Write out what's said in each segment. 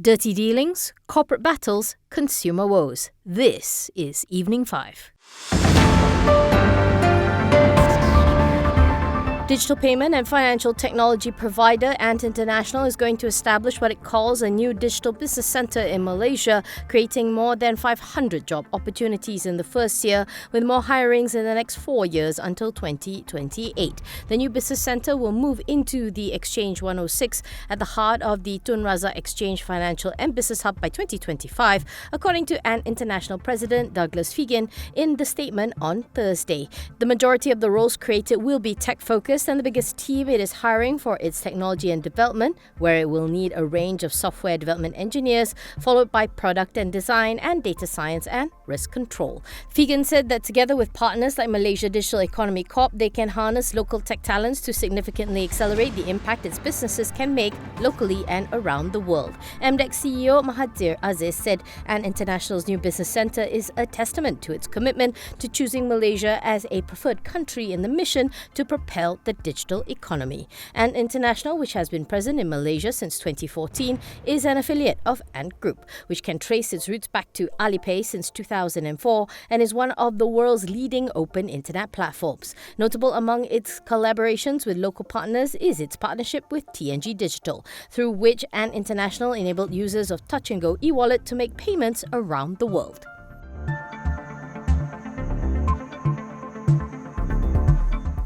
Dirty dealings, corporate battles, consumer woes. This is Evening 5. Digital payment and financial technology provider Ant International is going to establish what it calls a new digital business centre in Malaysia, creating more than 500 job opportunities in the first year, with more hirings in the next 4 years until 2028. The new business centre will move into the Exchange 106 at the heart of the Tun Razak Exchange Financial and Business Hub by 2025, according to Ant International President Douglas Fegan in the statement on Thursday. The majority of the roles created will be tech-focused, and the biggest team it is hiring for its technology and development, where it will need a range of software development engineers, followed by product and design and data science and risk control. Fegan said that together with partners like Malaysia Digital Economy Corp, they can harness local tech talents to significantly accelerate the impact its businesses can make locally and around the world. MDEC CEO Mahathir Aziz said Ant International's new business centre is a testament to its commitment to choosing Malaysia as a preferred country in the mission to propel the digital economy. Ant International, which has been present in Malaysia since 2014, is an affiliate of Ant Group, which can trace its roots back to Alipay since 2004 and is one of the world's leading open internet platforms. Notable among its collaborations with local partners is its partnership with TNG Digital, through which Ant International enabled users of Touch 'n Go e-wallet to make payments around the world.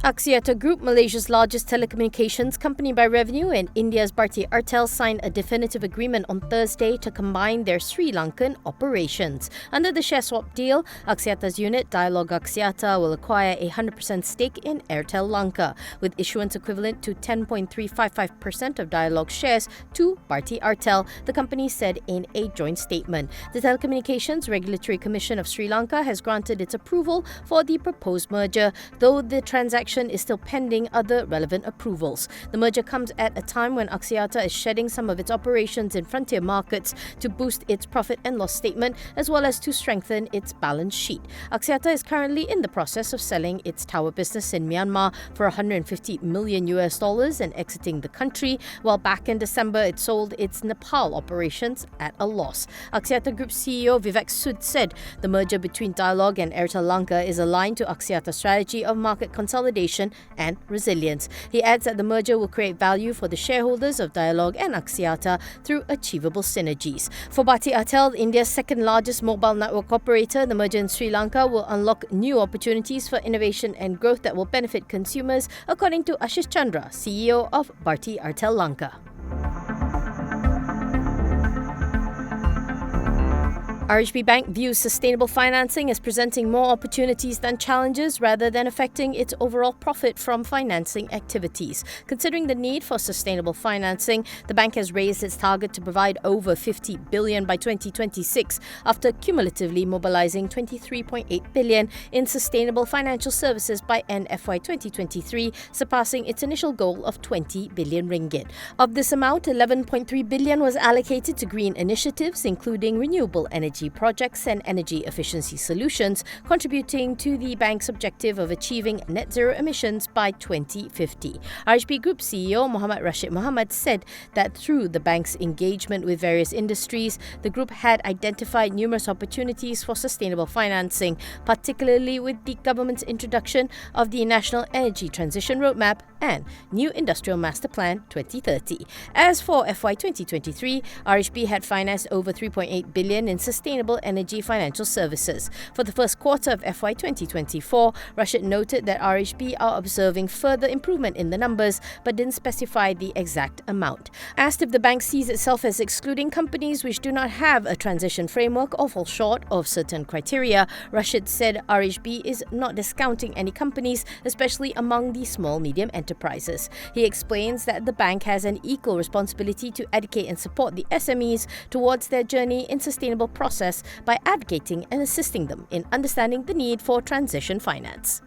Axiata Group, Malaysia's largest telecommunications company by revenue, and India's Bharti Airtel signed a definitive agreement on Thursday to combine their Sri Lankan operations. Under the share swap deal, Axiata's unit, Dialog Axiata, will acquire a 100% stake in Airtel Lanka, with issuance equivalent to 10.355% of Dialog shares to Bharti Airtel, the company said in a joint statement. The Telecommunications Regulatory Commission of Sri Lanka has granted its approval for the proposed merger, though the transaction is still pending other relevant approvals. The merger comes at a time when Axiata is shedding some of its operations in frontier markets to boost its profit and loss statement, as well as to strengthen its balance sheet. Axiata is currently in the process of selling its tower business in Myanmar for $150 million and exiting the country, while back in December it sold its Nepal operations at a loss. Axiata Group CEO Vivek Sood said the merger between Dialog and Airtel Lanka is aligned to Axiata's strategy of market consolidation and resilience. He adds that the merger will create value for the shareholders of Dialog and Axiata through achievable synergies. For Bharti Airtel, India's second largest mobile network operator, the merger in Sri Lanka will unlock new opportunities for innovation and growth that will benefit consumers, according to Ashish Chandra, CEO of Bharti Airtel Lanka. RHB Bank views sustainable financing as presenting more opportunities than challenges, rather than affecting its overall profit from financing activities. Considering the need for sustainable financing, the bank has raised its target to provide over 50 billion by 2026, after cumulatively mobilizing 23.8 billion in sustainable financial services by end FY 2023, surpassing its initial goal of 20 billion ringgit. Of this amount, 11.3 billion was allocated to green initiatives, including renewable energy projects and energy efficiency solutions, contributing to the bank's objective of achieving net zero emissions by 2050. RHB Group CEO Muhammad Rashid Mohamad said that through the bank's engagement with various industries, the group had identified numerous opportunities for sustainable financing, particularly with the government's introduction of the National Energy Transition Roadmap and New Industrial Master Plan 2030. As for FY 2023, RHB had financed over 3.8 billion in sustainable energy financial services. For the first quarter of FY 2024, Rashid noted that RHB are observing further improvement in the numbers, but didn't specify the exact amount. Asked if the bank sees itself as excluding companies which do not have a transition framework or fall short of certain criteria, Rashid said RHB is not discounting any companies, especially among the small-medium enterprises. He explains that the bank has an equal responsibility to educate and support the SMEs towards their journey in sustainable process by advocating and assisting them in understanding the need for transition finance.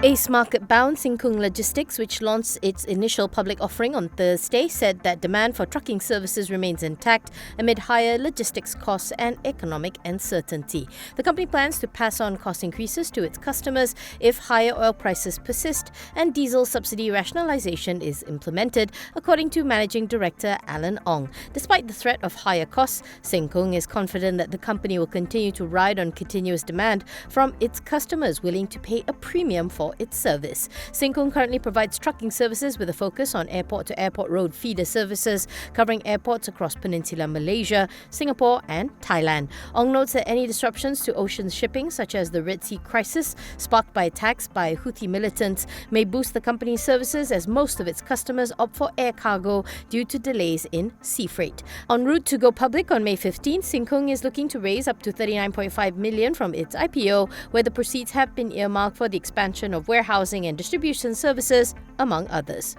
Ace market-bound Singkung Logistics, which launched its initial public offering on Thursday, said that demand for trucking services remains intact amid higher logistics costs and economic uncertainty. The company plans to pass on cost increases to its customers if higher oil prices persist and diesel subsidy rationalisation is implemented, according to Managing Director Alan Ong. Despite the threat of higher costs, Singkung is confident that the company will continue to ride on continuous demand from its customers willing to pay a premium for its service. Singkung currently provides trucking services with a focus on airport-to-airport road feeder services, covering airports across Peninsular Malaysia, Singapore and Thailand. Ong notes that any disruptions to ocean shipping, such as the Red Sea crisis sparked by attacks by Houthi militants, may boost the company's services as most of its customers opt for air cargo due to delays in sea freight. En route to go public on May 15, Singkung is looking to raise up to $39.5 million from its IPO, where the proceeds have been earmarked for the expansion of warehousing and distribution services, among others.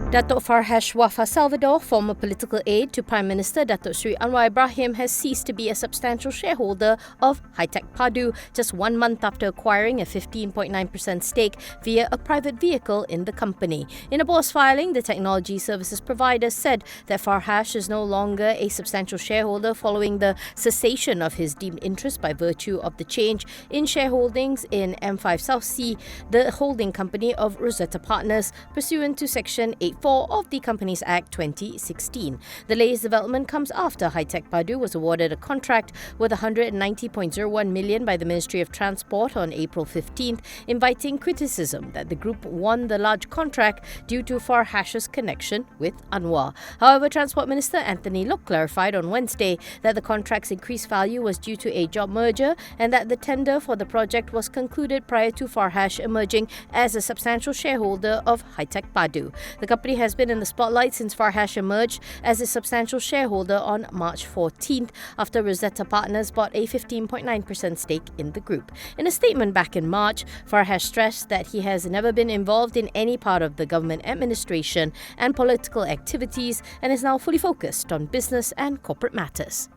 Datuk Farhash Wafa Salvador, former political aide to Prime Minister Datuk Sri Anwar Ibrahim, has ceased to be a substantial shareholder of HeiTech Padu just 1 month after acquiring a 15.9% stake via a private vehicle in the company. In a boss filing, the technology services provider said that Farhash is no longer a substantial shareholder following the cessation of his deemed interest by virtue of the change in shareholdings in M5 South Sea, the holding company of Rosetta Partners, pursuant to Section 8 of the Companies Act 2016. The latest development comes after HeiTech Padu was awarded a contract worth $190.01 million by the Ministry of Transport on April 15th, inviting criticism that the group won the large contract due to Farhash's connection with Anwar. However, Transport Minister Anthony Loke clarified on Wednesday that the contract's increased value was due to a job merger and that the tender for the project was concluded prior to Farhash emerging as a substantial shareholder of HeiTech Padu. The company has been in the spotlight since Farhash emerged as a substantial shareholder on March 14th after Rosetta Partners bought a 15.9% stake in the group. In a statement back in March, Farhash stressed that he has never been involved in any part of the government administration and political activities and is now fully focused on business and corporate matters.